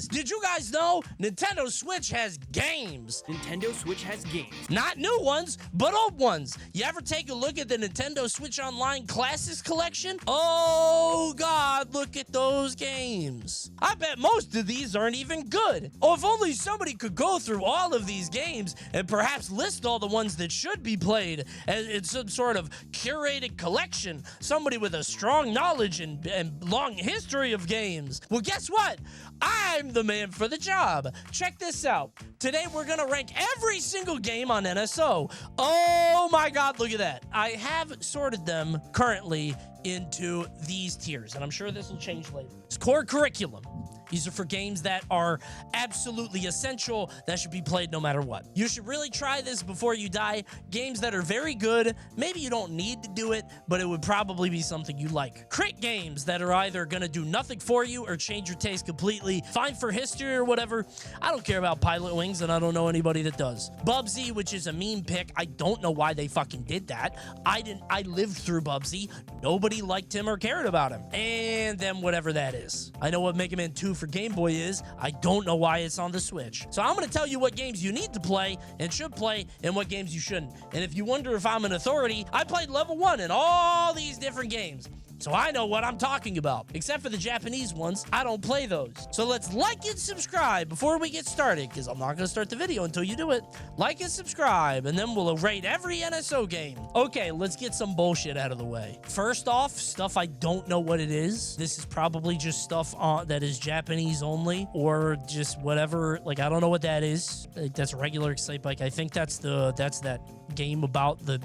is, did you guys know Nintendo Switch has games? Nintendo Switch has games. Not new ones, but old ones. You ever take a look at the Nintendo Switch Online Classics collection? Oh God, look at those games. I bet most of these aren't even good. Oh, if only somebody could go through all of these games and perhaps list all the ones that should be played in some sort of curated collection. Somebody with a strong knowledge and long history of games. Well, guess what? I'm the man for the job. Check this out. Today, we're gonna rank every single game on NSO. Oh my God, look at that. I have sorted them currently into these tiers, and I'm sure this will change later. It's core curriculum. These are for games that are absolutely essential, that should be played no matter what. You should really try this before you die. Games that are very good, maybe you don't need to do it, but it would probably be something you like. Crit games that are either gonna do nothing for you or change your taste completely. Fine for history or whatever. I don't care about Pilot Wings, and I don't know anybody that does. Bubsy, which is a meme pick. I don't know why they fucking did that. I lived through Bubsy. Nobody liked him or cared about him. And then whatever that is. I know what Mega Man 2 for Game Boy is. I don't know why it's on the Switch. So I'm going to tell you what games you need to play and should play and what games you shouldn't. And if you wonder if I'm an authority, I played level 1 in all these different games. So I know what I'm talking about. Except for the Japanese ones, I don't play those. So let's like and subscribe before we get started, because I'm not going to start the video until you do it. Like and subscribe, and then we'll rate every NSO game. Okay, let's get some bullshit out of the way. First off, stuff I don't know what it is. This is probably just stuff that is Japanese only, or just whatever. Like, I don't know what that is. Like, that's a regular Excite Bike. I think that's that game about the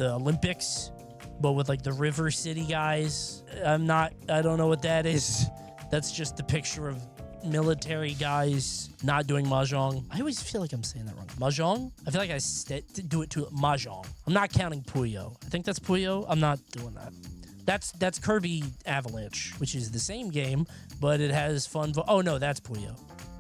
Olympics, but with like the River City guys. I don't know what that is. That's just a picture of military guys not doing mahjong. I always feel like I'm saying that wrong. Mahjong? I feel like I do it to mahjong. I'm not counting Puyo. I think that's Puyo. I'm not doing that. That's Kirby Avalanche, which is the same game, but it has fun. Oh no, that's Puyo.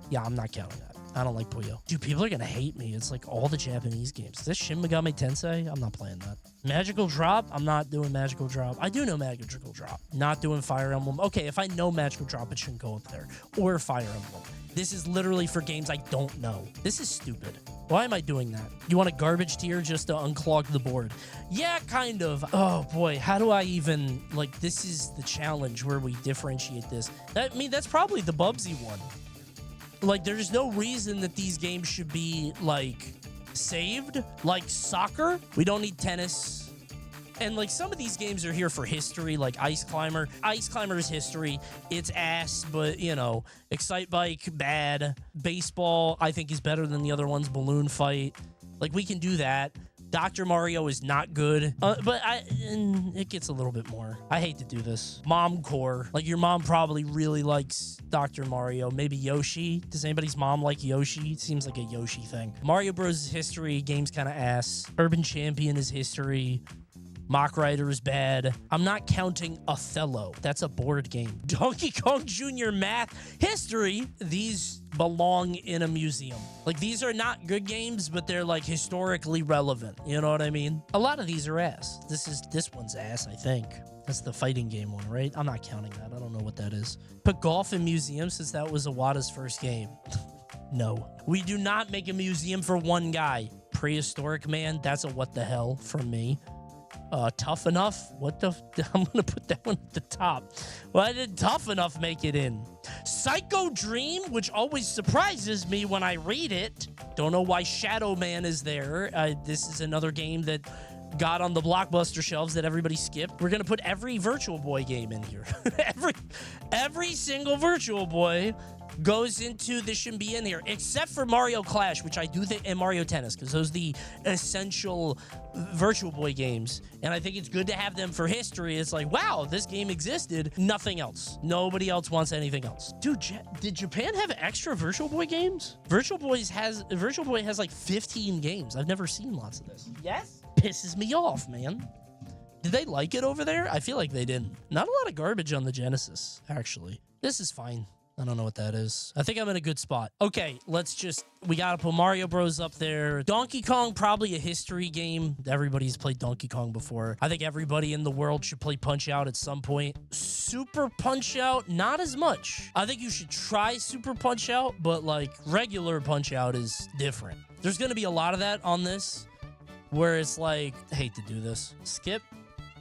Yeah, I'm not counting that. I don't like Puyo. Dude, people are gonna hate me. It's like all the Japanese games. Is this Shin Megami Tensei? I'm not playing that. Magical Drop? I'm not doing Magical Drop. I do know Magical Drop. Not doing Fire Emblem. Okay, if I know Magical Drop, it shouldn't go up there. Or Fire Emblem. This is literally for games I don't know. This is stupid. Why am I doing that? You want a garbage tier just to unclog the board? Yeah, kind of. Oh boy, how do I even, like, this is the challenge where we differentiate this. That's probably the Bubsy one. Like, there's no reason that these games should be, like, saved. Like soccer, we don't need tennis. And, like, some of these games are here for history, like Ice Climber. Ice Climber is history. It's ass, but, you know, Excite Bike, bad. Baseball, I think, is better than the other ones. Balloon Fight. Like, we can do that. Dr. Mario is not good, but it gets a little bit more. I hate to do this. Mom core. Like, your mom probably really likes Dr. Mario. Maybe Yoshi. Does anybody's mom like Yoshi? It seems like a Yoshi thing. Mario Bros. Is history. Game's kind of ass. Urban Champion is history. Mock Rider is bad. I'm not counting Othello. That's a board game. Donkey Kong Jr. Math History. These belong in a museum. Like, these are not good games, but they're like historically relevant. You know what I mean? A lot of these are ass. This one's ass, I think. That's the fighting game one, right? I'm not counting that. I don't know what that is. Put golf in museum since that was Iwata's first game. No. We do not make a museum for one guy. Prehistoric Man, that's a what the hell from me. Tough Enough? What the? I'm gonna put that one at the top. Why did Tough Enough make it in? Psycho Dream, which always surprises me when I read it. Don't know why Shadow Man is there. This is another game that got on the Blockbuster shelves that everybody skipped. We're gonna put every Virtual Boy game in here. every single Virtual Boy goes into this shouldn't be in here, except for Mario Clash, which I do think, and Mario Tennis, because those are the essential Virtual Boy games, and I think it's good to have them for history. It's like, wow, this game existed. Nothing else. Nobody else wants anything else. Dude, did Japan have extra Virtual Boy games? Virtual Boy has like 15 games. I've never seen lots of this. Yes? Pisses me off, man. Did they like it over there? I feel like they didn't. Not a lot of garbage on the Genesis, actually. This is fine. I don't know what that is. I think I'm in a good spot. Okay, we gotta put Mario Bros up there. Donkey Kong, probably a history game. Everybody's played Donkey Kong before. I think everybody in the world should play Punch-Out at some point. Super Punch-Out, not as much. I think you should try Super Punch-Out, but like regular Punch-Out is different. There's gonna be a lot of that on this, where it's like, I hate to do this. Skip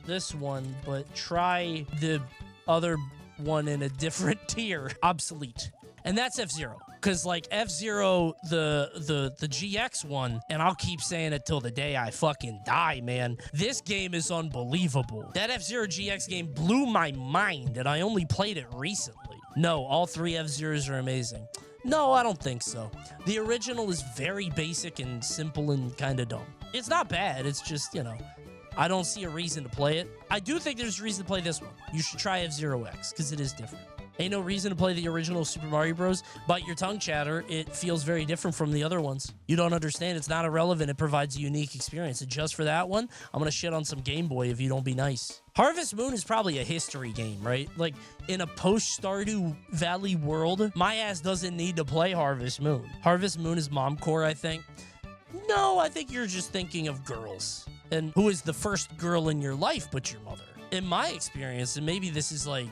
this one, but try the other one in a different tier. Obsolete. And that's F-Zero. Because like F-Zero, the GX one, and I'll keep saying it till the day I fucking die, man. This game is unbelievable. That F-Zero GX game blew my mind, and I only played it recently. No, all 3 F-Zeros are amazing. No, I don't think so. The original is very basic and simple and kind of dumb. It's not bad. It's just, you know, I don't see a reason to play it. I do think there's a reason to play this one. You should try F-Zero X, because it is different. Ain't no reason to play the original Super Mario Bros. Bite your tongue, chatter. It feels very different from the other ones. You don't understand. It's not irrelevant. It provides a unique experience. And just for that one, I'm going to shit on some Game Boy if you don't be nice. Harvest Moon is probably a history game, right? Like, in a post-Stardew Valley world, my ass doesn't need to play Harvest Moon. Harvest Moon is momcore, I think. No, I think you're just thinking of girls. And who is the first girl in your life but your mother? In my experience, and maybe this is like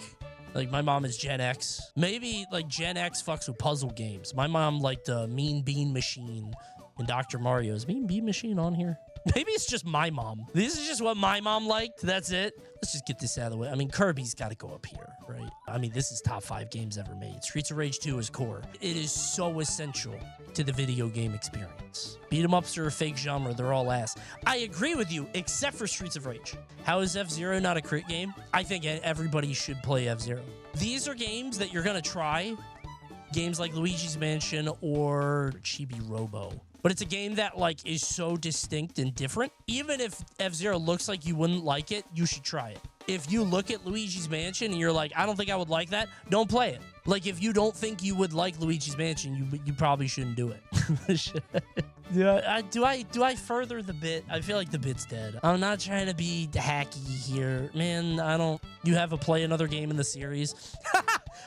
my mom is Gen X. Maybe like Gen X fucks with puzzle games. My mom liked Mean Bean Machine and Dr. Mario. Is Mean Bean Machine on here? Maybe it's just my mom. This is just what my mom liked. That's it. Let's just get this out of the way. I mean, Kirby's got to go up here, right? I mean, this is top 5 games ever made. Streets of Rage 2 is core. It is so essential to the video game experience. Beat 'em ups are a fake genre. They're all ass. I agree with you, except for Streets of Rage. How is F-Zero not a crit game? I think everybody should play F-Zero. These are games that you're going to try. Games like Luigi's Mansion or Chibi Robo. But it's a game that, like, is so distinct and different. Even if F-Zero looks like you wouldn't like it, you should try it. If you look at Luigi's Mansion and you're like, I don't think I would like that, don't play it. Like, if you don't think you would like Luigi's Mansion, you probably shouldn't do it. Yeah, do I further the bit? I feel like the bit's dead. I'm not trying to be hacky here. Man, you have a play another game in the series.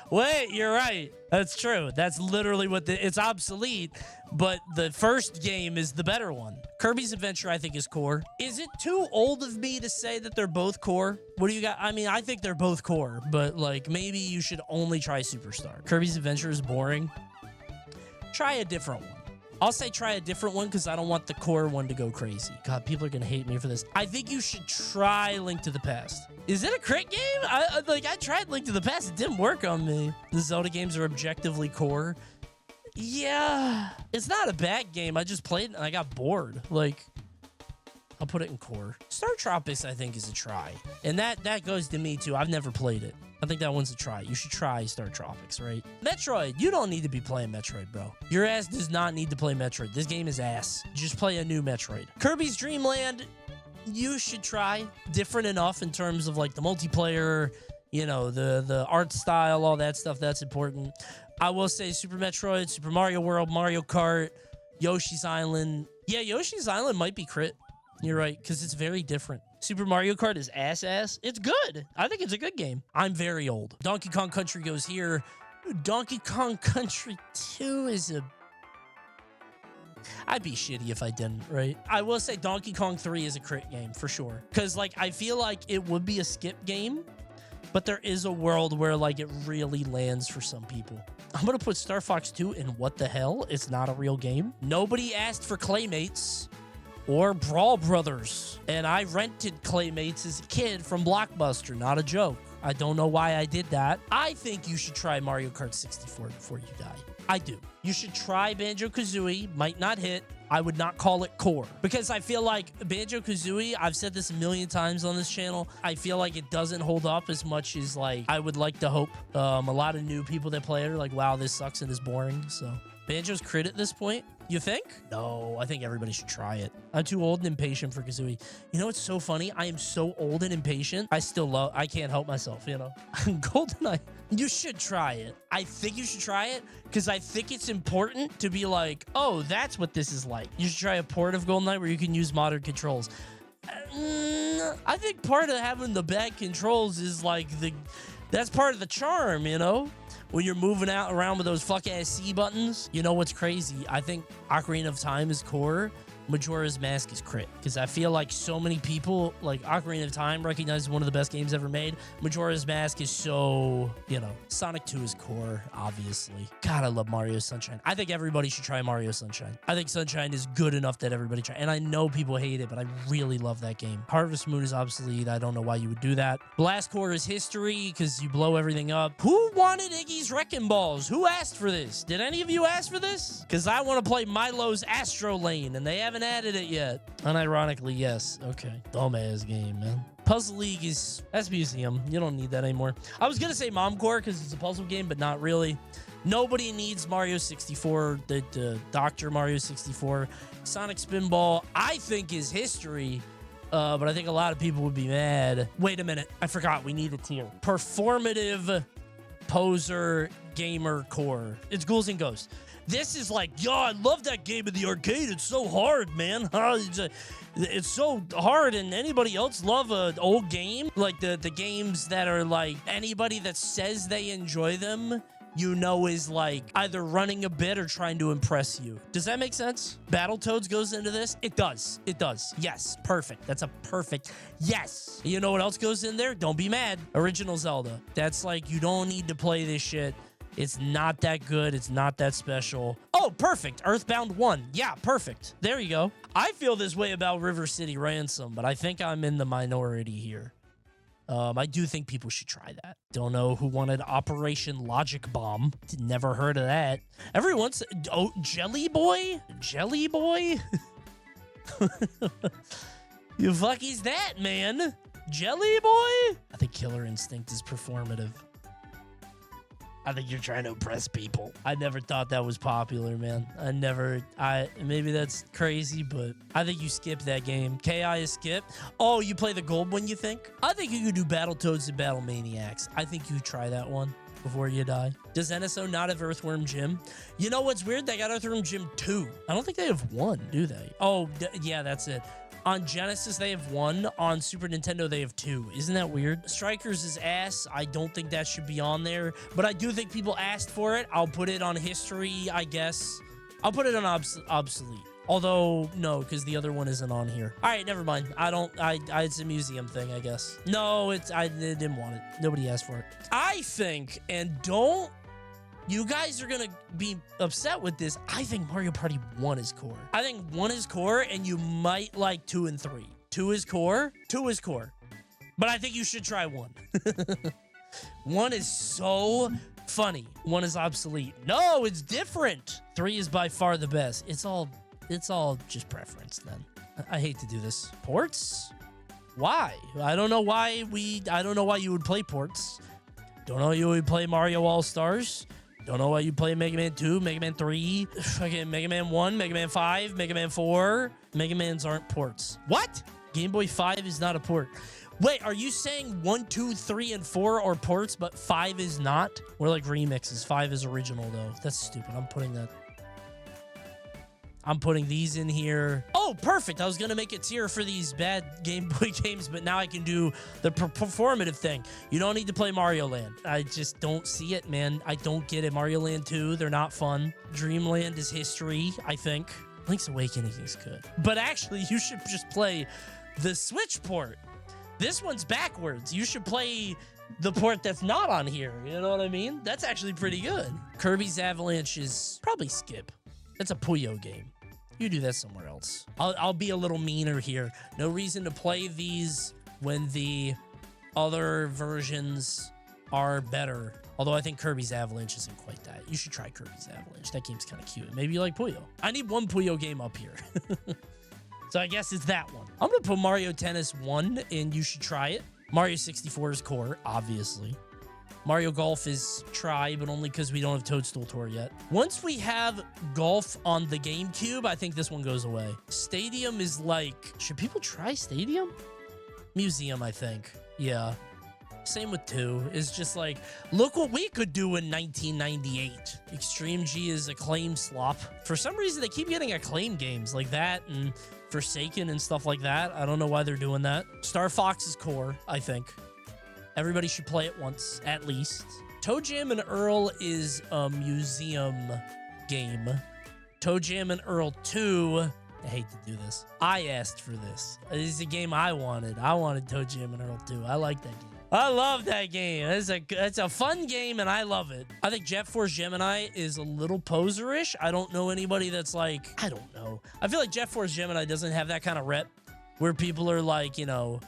Wait, you're right. That's true. That's literally it's obsolete, but the first game is the better one. Kirby's Adventure, I think, is core. Is it too old of me to say that they're both core? What do you got? I mean, I think they're both core, but like maybe you should only try Superstar. Kirby's Adventure is boring. Try a different one. I'll say try a different one because I don't want the core one to go crazy. God, people are going to hate me for this. I think you should try Link to the Past. Is it a crit game? I tried Link to the Past. It didn't work on me. The Zelda games are objectively core. Yeah, it's not a bad game. I just played it and I got bored. Like, I'll put it in core. Star Tropics, I think, is a try. And that goes to me, too. I've never played it. I think that one's a try. You should try Star Tropics, right? Metroid. You don't need to be playing Metroid, bro. Your ass does not need to play Metroid. This game is ass. Just play a new Metroid. Kirby's Dream Land, you should try. Different enough in terms of, like, the multiplayer, you know, the art style, all that stuff. That's important. I will say Super Metroid, Super Mario World, Mario Kart, Yoshi's Island. Yeah, Yoshi's Island might be crit. You're right, because it's very different. Super Mario Kart is ass. It's good. I think it's a good game. I'm very old. Donkey Kong Country goes here. Donkey Kong Country 2 is I'd be shitty if I didn't, right? I will say Donkey Kong 3 is a crit game, for sure. Because, like, I feel like it would be a skip game, but there is a world where, like, it really lands for some people. I'm going to put Star Fox 2 in what the hell? It's not a real game. Nobody asked for Claymates or Brawl Brothers. And I rented Claymates as a kid from Blockbuster. Not a joke. I don't know why I did that. I think you should try Mario Kart 64 before you die. I do. You should try Banjo-Kazooie. Might not hit. I would not call it core. Because I feel like Banjo-Kazooie, I've said this a million times on this channel, I feel like it doesn't hold up as much as, like, I would like to hope. A lot of new people that play it are like, wow, this sucks and is boring. So Banjo's crit at this point. You think? No, I think everybody should try it. I'm too old and impatient for Kazooie. You know what's so funny? I am so old and impatient. I can't help myself, you know? GoldenEye. You should try it. I think you should try it because I think it's important to be like, oh, that's what this is like. You should try a port of GoldenEye where you can use modern controls. I think part of having the bad controls is like that's part of the charm, you know? when you're moving out around with those fuck-ass C buttons. You know what's crazy? I think Ocarina of Time is core. Majora's Mask is crit, because I feel like so many people, like Ocarina of Time recognizes one of the best games ever made. Majora's Mask is so, you know, Sonic 2 is core, obviously. God, I love Mario Sunshine. I think everybody should try Mario Sunshine. I think Sunshine is good enough that everybody try, and I know people hate it, but I really love that game. Harvest Moon is obsolete. I don't know why you would do that. Blast Core is history, because you blow everything up. Who wanted Iggy's Wrecking Balls? Who asked for this? Did any of you ask for this? Because I want to play Milo's Astro Lane, and they haven't added it yet. Unironically, yes. Okay. Dumbass game, man. Puzzle League that's museum. You don't need that anymore. I was gonna say Mom Core because it's a puzzle game, but not really. Nobody needs Mario 64, the Dr. Mario 64. Sonic Spinball, I think, is history. But I think a lot of people would be mad. Wait a minute. I forgot. We need a tier. Performative poser gamer core. It's Ghouls and Ghosts. This is like, yo, I love that game in the arcade. It's so hard, man. It's so hard, and anybody else love an old game? Like the games that are like, anybody that says they enjoy them, you know, is like either running a bit or trying to impress you. Does that make sense? Battletoads goes into this? It does. It does. Yes. Perfect. That's a perfect yes. You know what else goes in there? Don't be mad. Original Zelda. That's like, you don't need to play this shit. It's not that good. It's not that special. Oh, perfect. Earthbound 1. Yeah, perfect. There you go. I feel this way about River City Ransom, but I think I'm in the minority here. I do think people should try that. Don't know who wanted Operation Logic Bomb. Never heard of that. Everyone's... Oh, Jelly Boy? Jelly Boy? You fuck is that, man? Jelly Boy? I think Killer Instinct is performative. I think you're trying to impress people. I never thought that was popular, man. Maybe that's crazy, but I think you skipped that game. KI is skipped. Oh, you play the gold one, you think? I think you could do Battletoads and Battle Maniacs. I think you try that one before you die. Does NSO not have Earthworm Jim? You know what's weird? They got Earthworm Jim 2. I don't think they have 1, do they? Oh, yeah, that's it. On Genesis, they have 1. On Super Nintendo, they have 2. Isn't that weird? Strikers is ass. I don't think that should be on there. But I do think people asked for it. I'll put it on history, I guess. I'll put it on obsolete. Although, no, because the other one isn't on here. All right, never mind. It's a museum thing, I guess. No, I didn't want it. Nobody asked for it. I think, and don't... You guys are going to be upset with this. I think Mario Party 1 is core. I think 1 is core, and you might like 2 and 3. 2 is core. 2 is core. But I think you should try 1. 1 is so funny. 1 is obsolete. No, it's different. 3 is by far the best. It's all just preference then. I hate to do this. Ports? Why? I don't know why you would play ports. Don't know you would play Mario All-Stars. Don't know why you play Mega Man 2, Mega Man 3, fucking Mega Man 1, Mega Man 5, Mega Man 4. Mega Mans aren't ports. What? Game Boy 5 is not a port. Wait, are you saying 1, 2, 3, and 4 are ports, but 5 is not? We're like remixes. 5 is original, though. That's stupid. I'm putting these in here. Oh, perfect. I was going to make a tier for these bad Game Boy games, but now I can do the performative thing. You don't need to play Mario Land. I just don't see it, man. I don't get it. Mario Land 2, they're not fun. Dreamland is history, I think. Link's Awakening is good. But actually, you should just play the Switch port. This one's backwards. You should play the port that's not on here. You know what I mean? That's actually pretty good. Kirby's Avalanche is probably skip. It's a Puyo game. You do that somewhere else. I'll be a little meaner here. No reason to play these when the other versions are better. Although I think Kirby's Avalanche isn't quite that. You should try Kirby's Avalanche. That game's kind of cute. Maybe you like Puyo. I need one Puyo game up here. So I guess it's that one. I'm going to put Mario Tennis 1, and you should try it. Mario 64 is core, obviously. Mario Golf is try, but only because we don't have Toadstool Tour yet. Once we have Golf on the GameCube, I think this one goes away. Stadium is like... Should people try Stadium? Museum, I think. Yeah. Same with 2. It's just like, look what we could do in 1998. Extreme G is Acclaim slop. For some reason, they keep getting Acclaim games like that and Forsaken and stuff like that. I don't know why they're doing that. Star Fox is core, I think. Everybody should play it once, at least. Toe Jam and Earl is a museum game. Toe Jam and Earl 2, I hate to do this. I asked for this. This is a game I wanted. I wanted Toe Jam and Earl 2. I like that game. I love that game. It's a fun game, and I love it. I think Jet Force Gemini is a little poserish. I don't know anybody that's like, I don't know. I feel like Jet Force Gemini doesn't have that kind of rep where people are like, you know,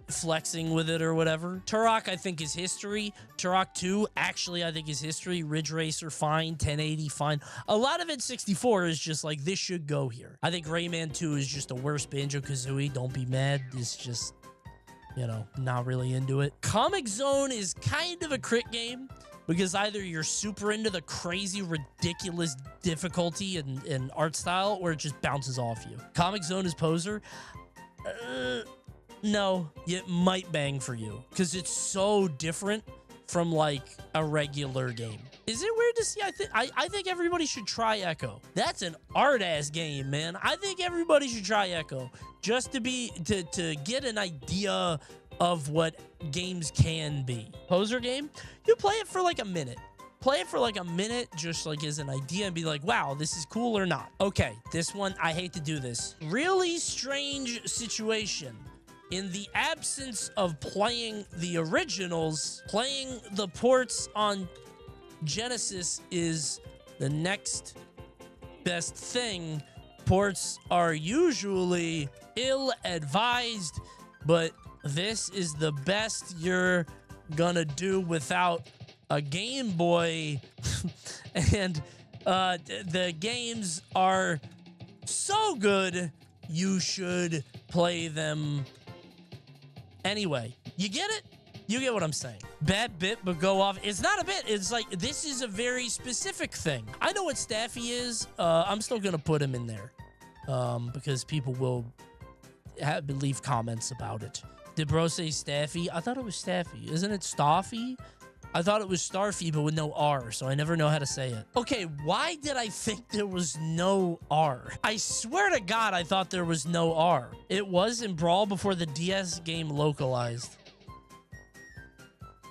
flexing with it or whatever. Turok, I think, is history. Turok 2, actually, I think is history. Ridge Racer, fine. 1080, fine. A lot of it, 64, is just like, this should go here. I think Rayman 2 is just a worse Banjo-Kazooie. Don't be mad. It's just, you know, not really into it. Comic Zone is kind of a crit game because either you're super into the crazy, ridiculous difficulty and art style, or it just bounces off you. Comic Zone is poser. No, it might bang for you because it's so different from like a regular game. Is it weird to see? I think everybody should try Echo. That's an art-ass game, man. I think everybody should try Echo just to get an idea of what games can be. Poser game, you play it for like a minute. Play it for like a minute, just like as an idea, and be like, wow, this is cool or not. Okay, this one, I hate to do this. Really strange situation. In the absence of playing the originals, playing the ports on Genesis is the next best thing. Ports are usually ill-advised, but this is the best you're gonna do without a Game Boy. And the games are so good, you should play them anyway. You get it? You get what I'm saying. Bad bit, but go off. It's not a bit. It's like, this is a very specific thing. I know what Staffy is. I'm still going to put him in there because people will leave comments about it. Did bro say Staffy? I thought it was Staffy. Isn't it Staffy? I thought it was Starfy, but with no R, so I never know how to say it. Okay, why did I think there was no R? I swear to God, I thought there was no R. It was in Brawl before the DS game localized.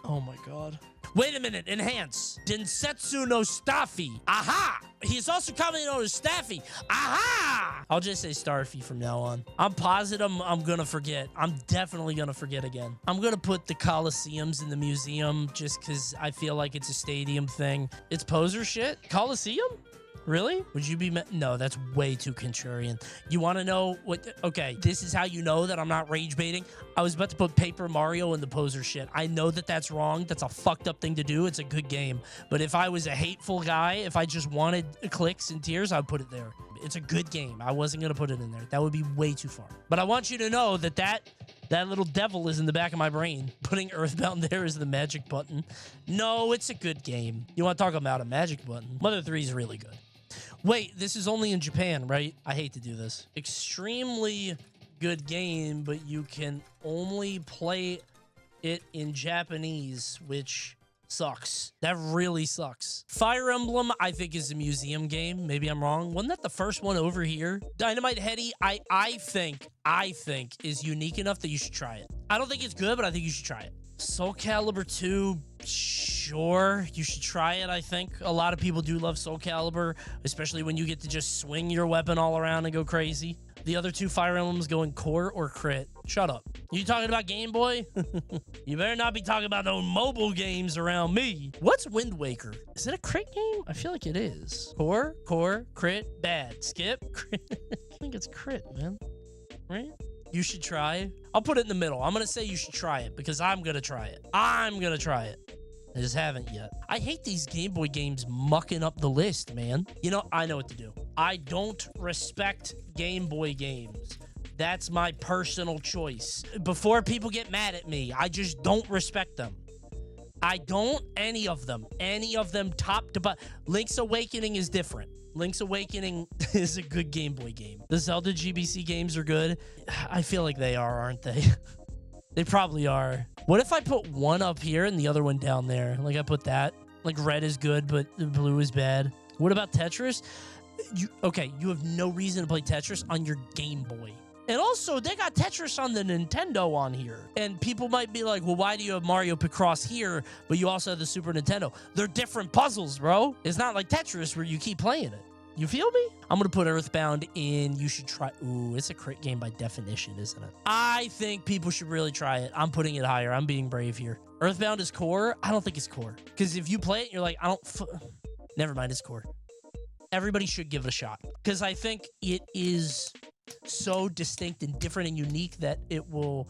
Oh my God. Wait a minute, enhance. Densetsu no Staffy. Aha! He's also commonly known as Staffy. Aha! I'll just say Starfy from now on. I'm positive I'm gonna forget. I'm definitely gonna forget again. I'm gonna put the Coliseums in the museum just because I feel like it's a stadium thing. It's poser shit? Coliseum? Really? Would you be... No, that's way too contrarian. You want to know what... Okay, this is how you know that I'm not rage baiting. I was about to put Paper Mario in the poser shit. I know that that's wrong. That's a fucked up thing to do. It's a good game. But if I was a hateful guy, if I just wanted clicks and tears, I'd put it there. It's a good game. I wasn't going to put it in there. That would be way too far. But I want you to know that that little devil is in the back of my brain. Putting Earthbound there is the magic button. No, it's a good game. You want to talk about a magic button? Mother 3 is really good. Wait, this is only in Japan, right? I hate to do this. Extremely good game, but you can only play it in Japanese, which sucks. That really sucks. Fire Emblem, I think, is a museum game. Maybe I'm wrong. Wasn't that the first one over here? Dynamite Heady, I think is unique enough that you should try it. I don't think it's good, but I think you should try it. Soul Calibur 2, sure, you should try it, I think. A lot of people do love Soul Calibur, especially when you get to just swing your weapon all around and go crazy. The other two Fire Emblems going core or crit. Shut up. You talking about Game Boy? You better not be talking about no mobile games around me. What's Wind Waker? Is it a crit game? I feel like it is. Core, crit, bad. Skip, crit. I think it's crit, man. Right? You should try. I'll put it in the middle. I'm going to say you should try it because I'm going to try it. I'm going to try it. I just haven't yet. I hate these Game Boy games mucking up the list, man. You know, I know what to do. I don't respect Game Boy games. That's my personal choice. Before people get mad at me, I just don't respect them. I don't, any of them top to bottom. Link's Awakening is different. Link's Awakening is a good Game Boy game. The Zelda GBC games are good. I feel like they are, aren't they? They probably are. What if I put one up here and the other one down there? Like I put that. Like red is good, but blue is bad. What about Tetris? You have no reason to play Tetris on your Game Boy. And also, they got Tetris on the Nintendo on here. And people might be like, well, why do you have Mario Picross here, but you also have the Super Nintendo? They're different puzzles, bro. It's not like Tetris where you keep playing it. You feel me? I'm going to put Earthbound in. You should try. Ooh, it's a crit game by definition, isn't it? I think people should really try it. I'm putting it higher. I'm being brave here. Earthbound is core. I don't think it's core. Because if you play it, you're like, I don't... Never mind, it's core. Everybody should give it a shot. Because I think it is so distinct and different and unique that it will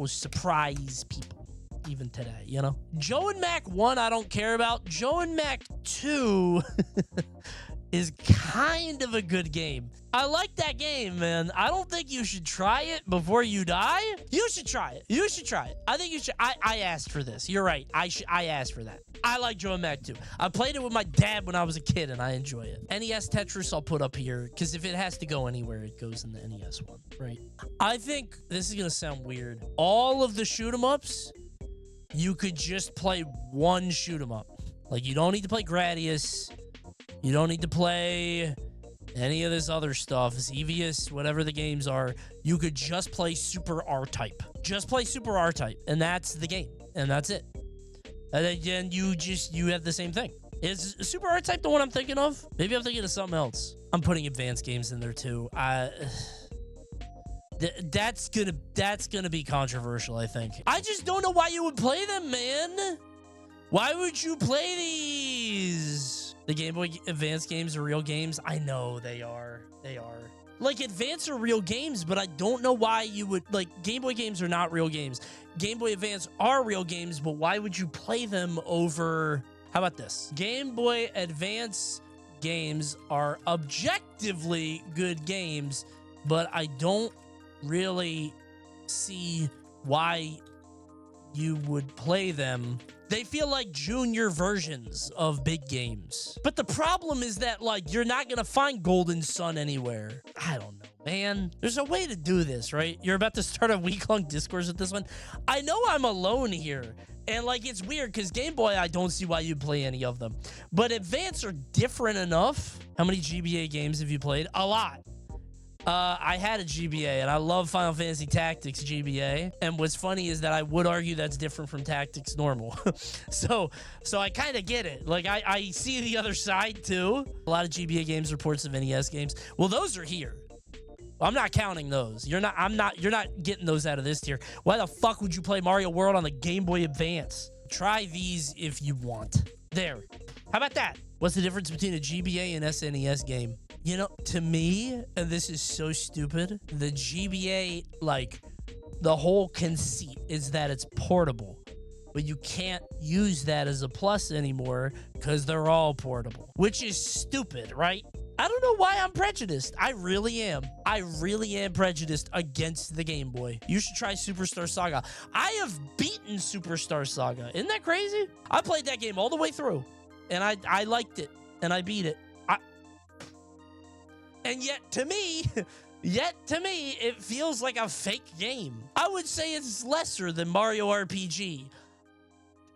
surprise people even today, you know? Joe and Mac 1, I don't care about. Joe and Mac 2 is kind of a good game. I like that game, man. I don't think you should try it before you die. You should try it. You should try it. I think you should. I asked for this. You're right. I asked for that. I like Joe and Mac 2. I played it with my dad when I was a kid, and I enjoy it. NES Tetris I'll put up here, because if it has to go anywhere, it goes in the NES one, right? I think, this is going to sound weird, all of the shoot-em-ups, you could just play one shoot-em-up. Like, you don't need to play Gradius. You don't need to play any of this other stuff, Xevious, whatever the games are. You could just play Super R-Type. Just play Super R-Type, and that's the game, and that's it. And then you have the same thing. Is Super R-Type the one I'm thinking of? Maybe I'm thinking of something else. I'm putting advanced games in there too. That's gonna be controversial, I think. I just don't know why you would play them, man. Why would you play these? The Game Boy Advance games are real games. I know they are. They are. Like, Advance are real games, but I don't know why you would... Like, Game Boy games are not real games. Game Boy Advance are real games, but why would you play them over... How about this? Game Boy Advance games are objectively good games, but I don't really see why you would play them. They feel like junior versions of big games. But the problem is that, like, you're not gonna find Golden Sun anywhere. I don't know, man. There's a way to do this, right? You're about to start a week-long discourse with this one. I know I'm alone here. And, like, it's weird, because Game Boy, I don't see why you'd play any of them. But Advance are different enough. How many GBA games have you played? A lot. I had a GBA, and I love Final Fantasy Tactics GBA. And what's funny is that I would argue that's different from Tactics Normal. so I kind of get it. Like, I see the other side, too. A lot of GBA games are ports of NES games. Well, those are here. I'm not counting those. You're not getting those out of this tier. Why the fuck would you play Mario World on the Game Boy Advance? Try these if you want. There. How about that? What's the difference between a GBA and SNES game? You know, to me, and this is so stupid, the GBA, like, the whole conceit is that it's portable. But you can't use that as a plus anymore because they're all portable. Which is stupid, right? I don't know why I'm prejudiced. I really am. I really am prejudiced against the Game Boy. You should try Superstar Saga. I have beaten Superstar Saga. Isn't that crazy? I played that game all the way through. And I liked it. And I beat it. And yet to me, it feels like a fake game. I would say it's lesser than Mario RPG.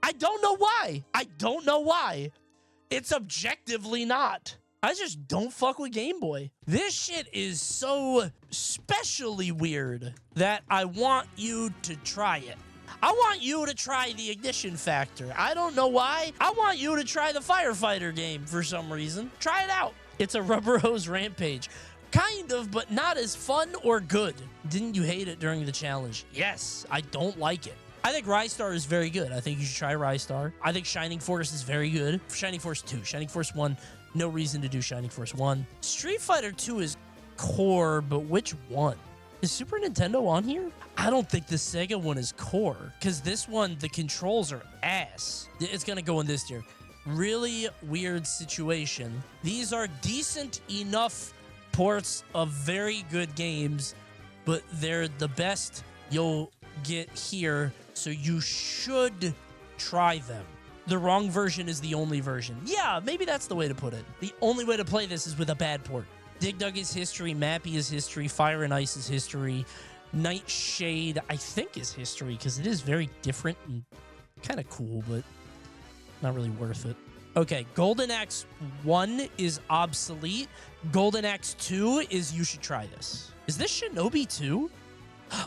I don't know why. I don't know why. It's objectively not. I just don't fuck with Game Boy. This shit is so specially weird that I want you to try it. I want you to try the Ignition Factor. I don't know why. I want you to try the Firefighter game for some reason. Try it out. It's a rubber hose rampage. Kind of, but not as fun or good. Didn't you hate it during the challenge? Yes, I don't like it. I think Rystar is very good. I think you should try Rystar. I think Shining Force is very good. Shining Force 2. Shining Force 1, no reason to do Shining Force 1. Street Fighter 2 is core, but which one? Is Super Nintendo on here? I don't think the Sega one is core, because this one, the controls are ass. It's going to go in this tier. Really weird situation. These are decent enough ports of very good games, but they're the best you'll get here, so you should try them. The wrong version is the only version. Yeah, maybe that's the way to put it. The only way to play this is with a bad port. Dig Dug is history, Mappy is history, Fire and Ice is history, Nightshade, I think, is history, because it is very different and kind of cool, but not really worth it. Okay, Golden Axe 1 is obsolete. Golden Axe 2 is you should try this. Is this Shinobi 2?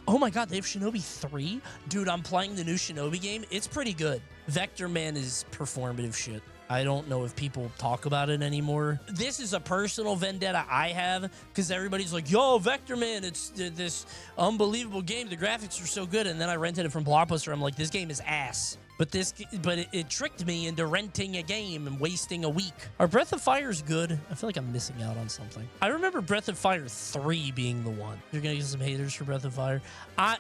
Oh my god, they have Shinobi 3? Dude, I'm playing the new Shinobi game. It's pretty good. Vector Man is performative shit. I don't know if people talk about it anymore. This is a personal vendetta I have because everybody's like, yo, Vector Man, it's this unbelievable game. The graphics are so good. And then I rented it from Blockbuster. I'm like, this game is ass. But it tricked me into renting a game and wasting a week. Our Breath of Fire is good. I feel like I'm missing out on something. I remember Breath of Fire 3 being the one. You're going to get some haters for Breath of Fire. I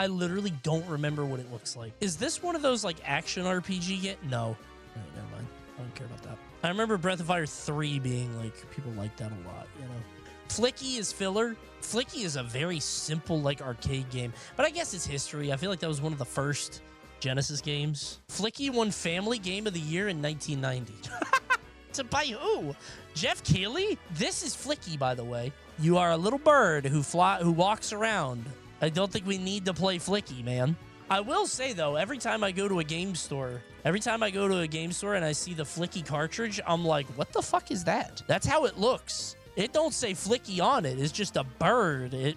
literally don't remember what it looks like. Is this one of those like action RPG yet? No. All right, never mind. I don't care about that. I remember Breath of Fire 3 being like, people like that a lot, you know? Flicky is filler. Flicky is a very simple like arcade game, but I guess it's history. I feel like that was one of the first Genesis games. Flicky won Family Game of the Year in 1990. By who? Jeff Keighley? This is Flicky, by the way. You are a little bird who walks around. I don't think we need to play Flicky, man. I will say, though, every time I go to a game store and I see the Flicky cartridge, I'm like, what the fuck is that? That's how it looks. It don't say Flicky on it. It's just a bird.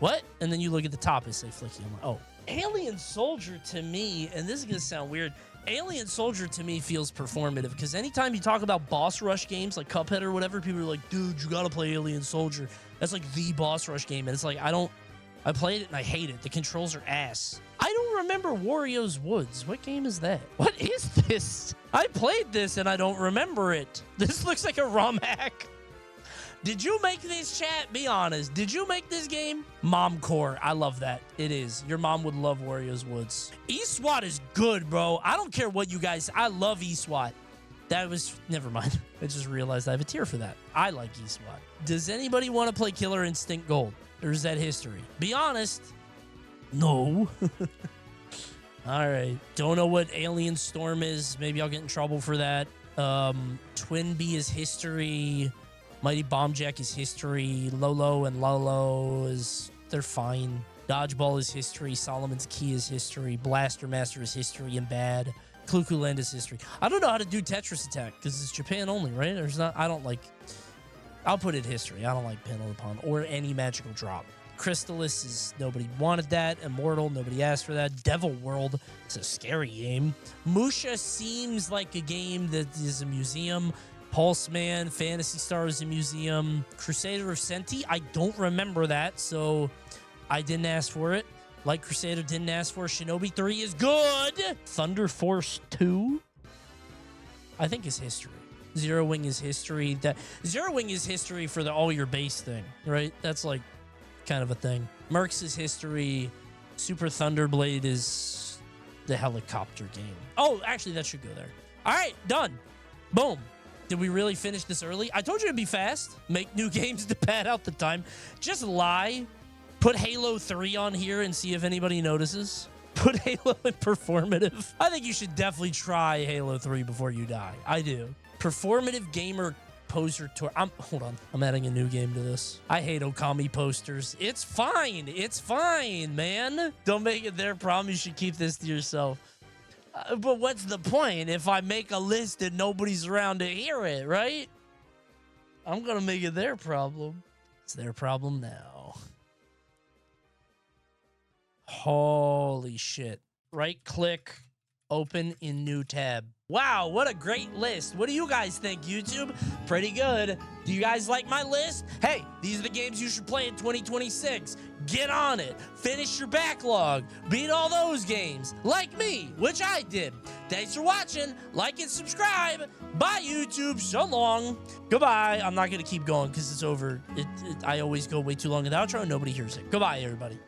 What? And then you look at the top, it say Flicky. I'm like, oh. Alien Soldier to me, and this is going to sound weird, Alien Soldier to me feels performative because anytime you talk about boss rush games like Cuphead or whatever, people are like, dude, you got to play Alien Soldier. That's like the boss rush game. And it's like, I played it and I hate it. The controls are ass. I don't remember Wario's Woods. What game is that? What is this? I played this and I don't remember it. This looks like a ROM hack. Did you make this, chat? Be honest. Did you make this game? Momcore. I love that. It is. Your mom would love Wario's Woods. eSWAT is good, bro. I don't care what you guys... I love eSWAT. That was... Never mind. I just realized I have a tier for that. I like eSWAT. Does anybody want to play Killer Instinct Gold? Or is that history? Be honest. No. All right. Don't know what Alien Storm is. Maybe I'll get in trouble for that. Twin Bee is history. Mighty Bomb Jack is history. Lolo and Lolo they're fine. Dodgeball is history. Solomon's Key is history. Blaster Master is history and bad. Clue Land is history. I don't know how to do Tetris Attack because it's Japan only, right? There's not. I don't like. I'll put it history. I don't like Panel Upon or any magical drop. Crystallis is nobody wanted that. Immortal, nobody asked for that. Devil World, it's a scary game. Musha seems like a game that is a museum. Pulse Man, Phantasy Star is a museum. Crusader of Senti, I don't remember that, so I didn't ask for it. Like Crusader didn't ask for. Shinobi 3 is good. Thunder Force 2, I think is history. Zero Wing is history. Zero Wing is history for the all your base thing, right? That's like kind of a thing. Mercs is history. Super Thunderblade is the helicopter game. Oh, actually, that should go there. All right, done. Boom. Did we really finish this early? I told you it'd be fast. Make new games to pad out the time. Just lie. Put Halo 3 on here and see if anybody notices. Put Halo in performative. I think you should definitely try Halo 3 before you die. I do. Performative gamer poster tour. Hold on. I'm adding a new game to this. I hate Okami posters. It's fine. It's fine, man. Don't make it their problem. You should keep this to yourself. But what's the point if I make a list and nobody's around to hear it, right? I'm going to make it their problem. It's their problem now. Holy shit. Right click, open in new tab. Wow, what a great list. What do you guys think, YouTube? Pretty good. Do you guys like my list? Hey, these are the games you should play in 2026. Get on it. Finish your backlog. Beat all those games. Like me, which I did. Thanks for watching. Like and subscribe. Bye, YouTube. So long. Goodbye. I'm not going to keep going because it's over. I always go way too long in the outro and nobody hears it. Goodbye, everybody.